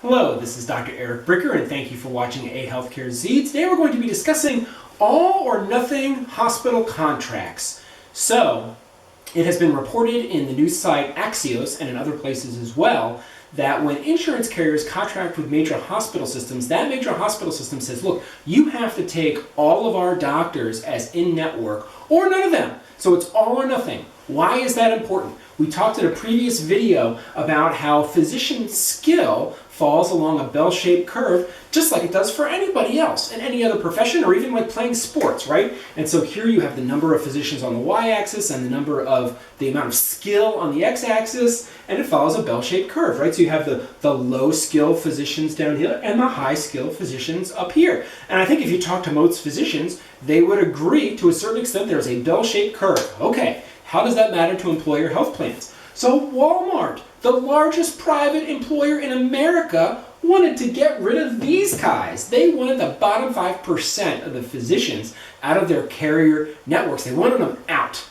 Hello, this is Dr. Eric Bricker, and thank you for watching AHealthcareZ. Today we're going to be discussing all or nothing hospital contracts. So, it has been reported in the news site Axios and in other places as well that when insurance carriers contract with major hospital systems, that major hospital system says, look, you have to take all of our doctors as in-network or none of them. So it's all or nothing. Why is that important? We talked in a previous video about how physician skill falls along a bell-shaped curve just like it does for anybody else in any other profession or even like playing sports, right? And so here you have the number of physicians on the y-axis and the amount of skill on the x-axis, and it follows a bell-shaped curve, right? So you have the low-skill physicians down here and the high-skill physicians up here. And I think if you talk to most physicians, they would agree to a certain extent there's a bell-shaped curve. Okay, how does that matter to employer health plans? So Walmart, the largest private employer in America, wanted to get rid of these guys. They wanted the bottom 5% of the physicians out of their carrier networks. They wanted them out.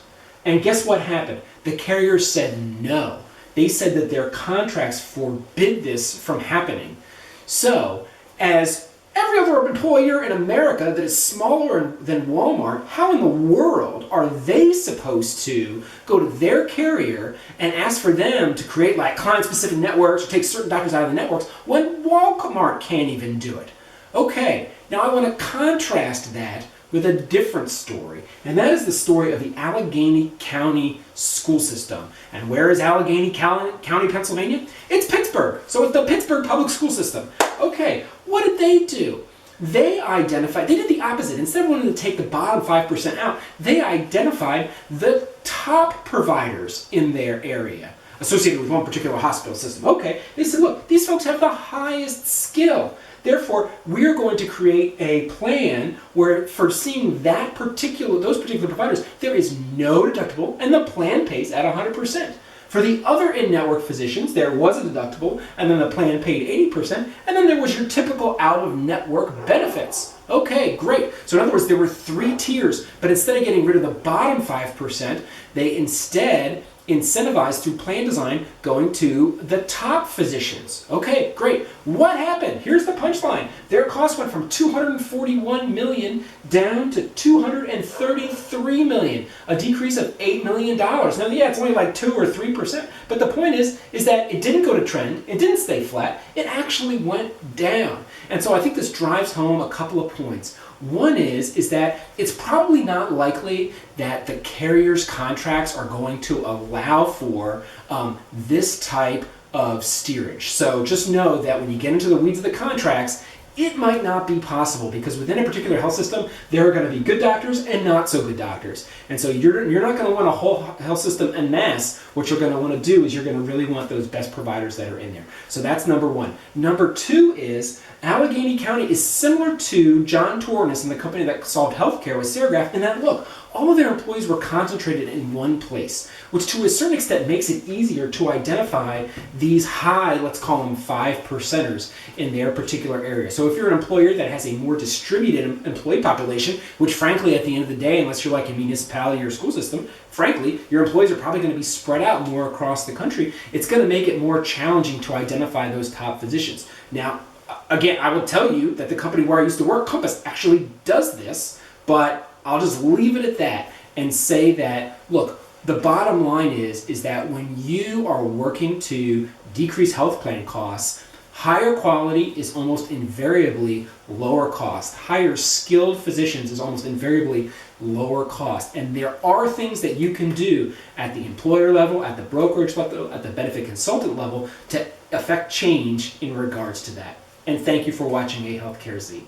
And guess what happened? The carriers said no. They said that their contracts forbid this from happening. So, as every other employer in America that is smaller than Walmart, how in the world are they supposed to go to their carrier and ask for them to create like client-specific networks or take certain doctors out of the networks when Walmart can't even do it? Okay, now I want to contrast that with a different story, and that is the story of the Allegheny County school system. And where is Allegheny County, Pennsylvania? It's Pittsburgh, so it's the Pittsburgh public school system. Okay, what did they do? They did the opposite. Instead of wanting to take the bottom 5% out, they identified the top providers in their area associated with one particular hospital system. Okay, they said, look, these folks have the highest skill. Therefore, we're going to create a plan where for seeing those particular providers, there is no deductible and the plan pays at 100%. For the other in-network physicians, there was a deductible and then the plan paid 80%, and then there was your typical out-of-network benefits. Okay, great. So in other words, there were 3 tiers, but instead of getting rid of the bottom 5%, they instead incentivized through plan design going to the top physicians. Okay, great. What happened? Here's the punchline. Their cost went from $241 million down to $233 million, a decrease of $8 million. Now, yeah, it's only like 2 or 3%, but the point is that it didn't go to trend, it didn't stay flat, it actually went down. And so I think this drives home a couple of points. One is that it's probably not likely that the carrier's contracts are going to allow for this type of steerage. So just know that when you get into the weeds of the contracts, it might not be possible because within a particular health system, there are going to be good doctors and not so good doctors. And so you're not going to want a whole health system en masse. What you're going to want to do is you're going to really want those best providers that are in there. So that's number one. Number two is Allegheny County is similar to John Torrance and the company that solved healthcare with Serigraph in that, look, all of their employees were concentrated in one place, which to a certain extent makes it easier to identify these high, let's call them 5%ers in their particular area. So if you're an employer that has a more distributed employee population, which frankly at the end of the day, unless you're like a municipality or school system, frankly, your employees are probably going to be spread out more across the country. It's going to make it more challenging to identify those top physicians. Now, again, I will tell you that the company where I used to work, Compass, actually does this, but I'll just leave it at that and say that, look, the bottom line is that when you are working to decrease health plan costs, higher quality is almost invariably lower cost. Higher skilled physicians is almost invariably lower cost. And there are things that you can do at the employer level, at the brokerage level, at the benefit consultant level to affect change in regards to that. And thank you for watching AHealthcareZ.